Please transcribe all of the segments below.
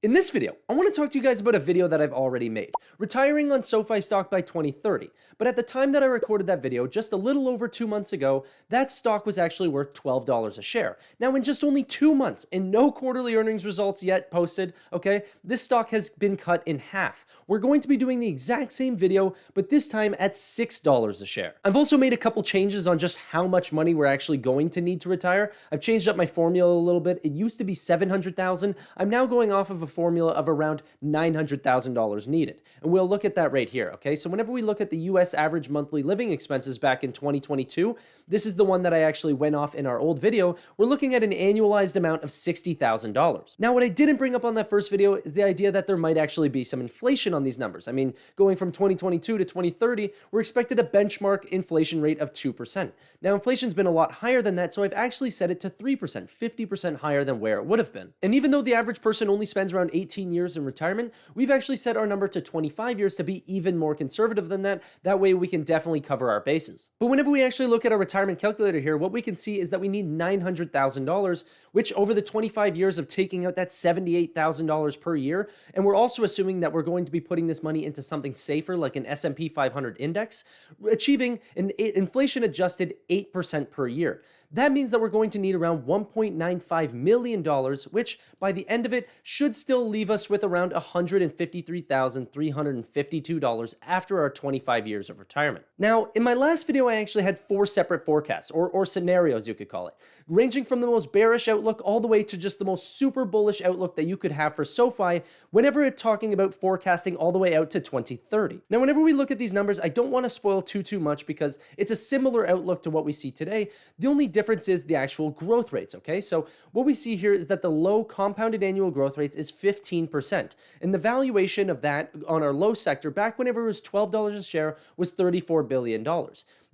In this video, I want to talk to you guys about a video that I've already made, retiring on SoFi stock by 2030. But at the time that I recorded that video, just a little over 2 months ago, that stock was actually worth $12 a share. Now, in just only 2 months and no quarterly earnings results yet posted, okay, this stock has been cut in half. We're going to be doing the exact same video, but this time at $6 a share. I've also made a couple changes on just how much money we're actually going to need to retire. I've changed up my formula a little bit. It used to be $700,000. I'm now going off of a formula of around $900,000 needed. And we'll look at that right here, okay? So whenever we look at the US average monthly living expenses back in 2022, this is the one that I actually went off in our old video. We're looking at an annualized amount of $60,000. Now, what I didn't bring up on that first video is the idea that there might actually be some inflation on these numbers. I mean, going from 2022 to 2030, we're expected a benchmark inflation rate of 2%. Now, inflation's been a lot higher than that, so I've actually set it to 3%, 50% higher than where it would have been. And even though the average person only spends around 18 years in retirement, we've actually set our number to 25 years to be even more conservative than that. That way we can definitely cover our bases. But whenever we actually look at our retirement calculator here, what we can see is that we need $900,000, which over the 25 years of taking out that $78,000 per year, and we're also assuming that we're going to be putting this money into something safer like an S&P 500 index, achieving an inflation adjusted 8% per year. That means that we're going to need around $1.95 million, which by the end of it should still leave us with around $153,352 after our 25 years of retirement. Now, in my last video, I actually had 4 separate forecasts, or scenarios you could call it, ranging from the most bearish outlook all the way to just the most super bullish outlook that you could have for SoFi whenever it's talking about forecasting all the way out to 2030. Now, whenever we look at these numbers, I don't want to spoil too much because it's a similar outlook to what we see today. The only difference is the actual growth rates, okay? So what we see here is that the low compounded annual growth rates is 15%. And the valuation of that on our low sector back whenever it was $12 a share was $34 billion.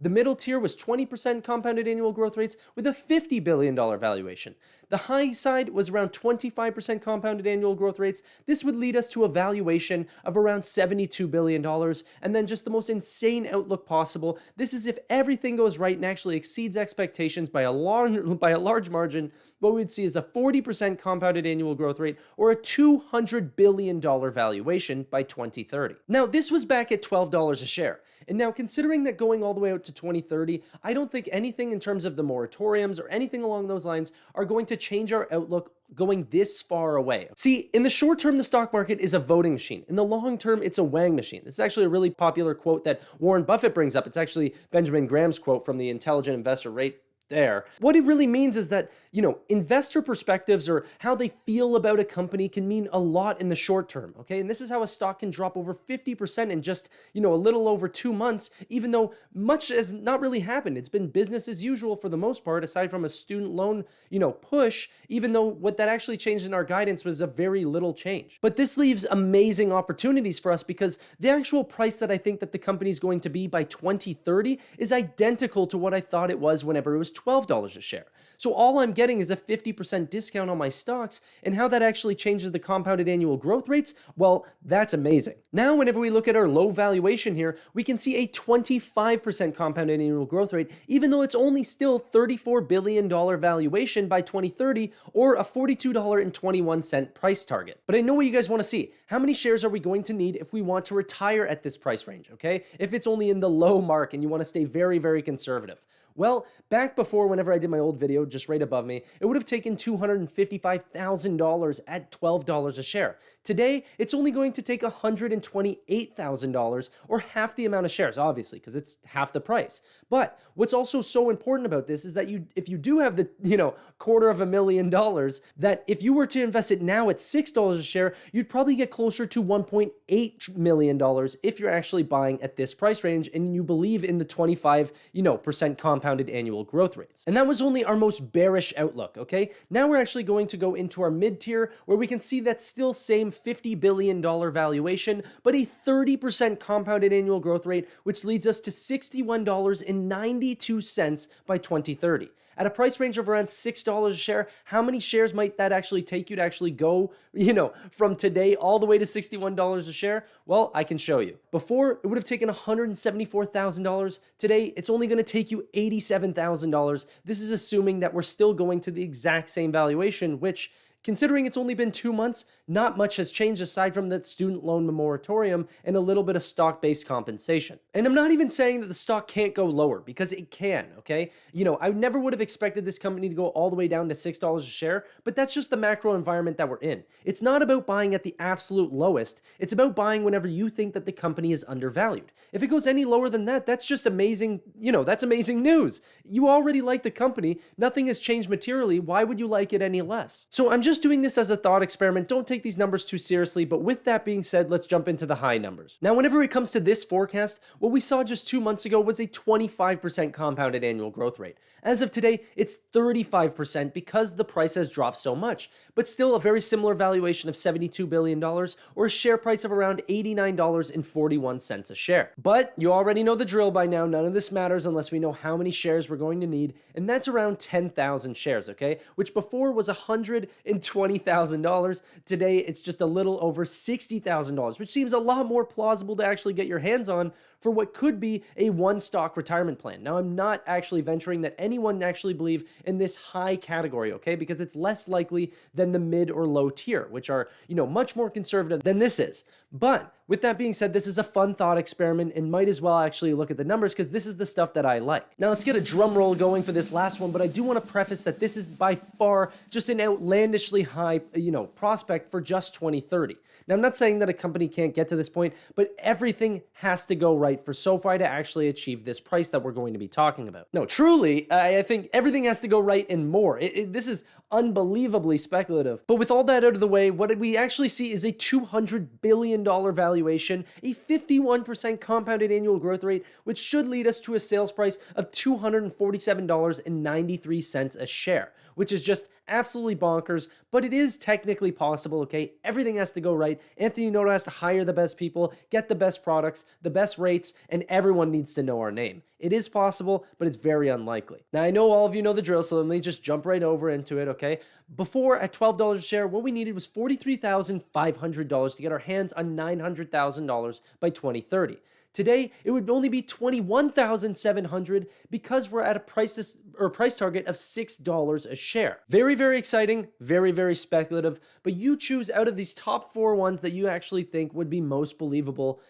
The middle tier was 20% compounded annual growth rates with a $50 billion valuation. The high side was around 25% compounded annual growth rates. This would lead us to a valuation of around $72 billion. And then just the most insane outlook possible. This is if everything goes right and actually exceeds expectations by a large margin. What we'd see is a 40% compounded annual growth rate or a $200 billion valuation by 2030. Now, this was back at $12 a share. And now, considering that going all the way out to 2030, I don't think anything in terms of the moratoriums or anything along those lines are going to change our outlook going this far away. See, in the short term, the stock market is a voting machine. In the long term, it's a weighing machine. This is actually a really popular quote that Warren Buffett brings up. It's actually Benjamin Graham's quote from the Intelligent Investor Rate there. What it really means is that, investor perspectives or how they feel about a company can mean a lot in the short term, okay? And this is how a stock can drop over 50% in just, a little over 2 months, even though much has not really happened. It's been business as usual for the most part, aside from a student loan, push, even though what that actually changed in our guidance was a very little change. But this leaves amazing opportunities for us because the actual price that I think that the company is going to be by 2030 is identical to what I thought it was whenever it was $12 a share. So all I'm getting is a 50% discount on my stocks, and how that actually changes the compounded annual growth rates, well, that's amazing. Now, whenever we look at our low valuation here, we can see a 25% compounded annual growth rate, even though it's only still $34 billion valuation by 2030 or a $42.21 price target. But I know what you guys want to see. How many shares are we going to need if we want to retire at this price range, okay? If it's only in the low mark and you want to stay very, very conservative. Well, back before, whenever I did my old video, just right above me, it would have taken $255,000 at $12 a share. Today, it's only going to take $128,000 or half the amount of shares, obviously, because it's half the price. But what's also so important about this is that if you do have the, $250,000, that if you were to invest it now at $6 a share, you'd probably get closer to $1.8 million if you're actually buying at this price range and you believe in the 25%, compounded annual growth rates. And that was only our most bearish outlook, okay? Now we're actually going to go into our mid-tier where we can see that still same $50 billion valuation, but a 30% compounded annual growth rate, which leads us to $61.92 by 2030. At a price range of around $6 a share, how many shares might that actually take you to actually go, from today all the way to $61 a share? Well, I can show you. Before, it would have taken $174,000. Today, it's only going to take you $87,000. This is assuming that we're still going to the exact same valuation, which Considering it's only been 2 months, not much has changed aside from that student loan moratorium and a little bit of stock-based compensation. And I'm not even saying that the stock can't go lower, because it can, okay? I never would have expected this company to go all the way down to $6 a share, but that's just the macro environment that we're in. It's not about buying at the absolute lowest, it's about buying whenever you think that the company is undervalued. If it goes any lower than that, that's just amazing, that's amazing news. You already like the company, nothing has changed materially, why would you like it any less? So I'm just doing this as a thought experiment, don't take these numbers too seriously, but with that being said, let's jump into the high numbers. Now, whenever it comes to this forecast, what we saw just 2 months ago was a 25% compounded annual growth rate. As of today, it's 35% because the price has dropped so much, but still a very similar valuation of $72 billion or a share price of around $89.41 a share. But you already know the drill by now, none of this matters unless we know how many shares we're going to need, and that's around 10,000 shares, okay? Which before was $120,000. Today, it's just a little over $60,000, which seems a lot more plausible to actually get your hands on for what could be a one-stock retirement plan. Now, I'm not actually venturing that anyone actually believe in this high category, okay? Because it's less likely than the mid or low tier, which are, much more conservative than this is. But with that being said, this is a fun thought experiment and might as well actually look at the numbers because this is the stuff that I like. Now let's get a drum roll going for this last one, but I do want to preface that this is by far just an outlandishly high, prospect for just 2030. Now, I'm not saying that a company can't get to this point, but everything has to go right for SoFi to actually achieve this price that we're going to be talking about. No, truly, I think everything has to go right and more. This is unbelievably speculative. But with all that out of the way, what we actually see is a $200 billion valuation, a 51% compounded annual growth rate, which should lead us to a sales price of $247.93 a share, which is just absolutely bonkers, but it is technically possible, okay? Everything has to go right. Anthony Noto has to hire the best people, get the best products, the best rates, and everyone needs to know our name. It is possible, but it's very unlikely. Now, I know all of you know the drill, so let me just jump right over into it, okay? Before, at $12 a share, what we needed was $43,500 to get our hands on $900,000 by 2030. Today, it would only be $21,700 because we're at a price target of $6 a share. Very, very exciting, very, very speculative, but you choose out of these top 4 ones that you actually think would be most believable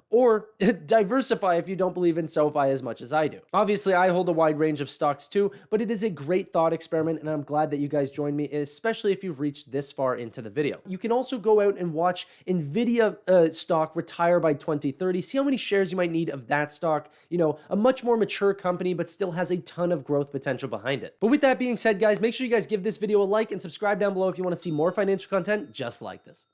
or diversify if you don't believe in SoFi as much as I do. Obviously, I hold a wide range of stocks too, but it is a great thought experiment, and I'm glad that you guys joined me, especially if you've reached this far into the video. You can also go out and watch NVIDIA stock retire by 2030, see how many shares you might need of that stock, a much more mature company, but still has a ton of growth potential behind it. But with that being said, guys, make sure you guys give this video a like and subscribe down below if you want to see more financial content just like this.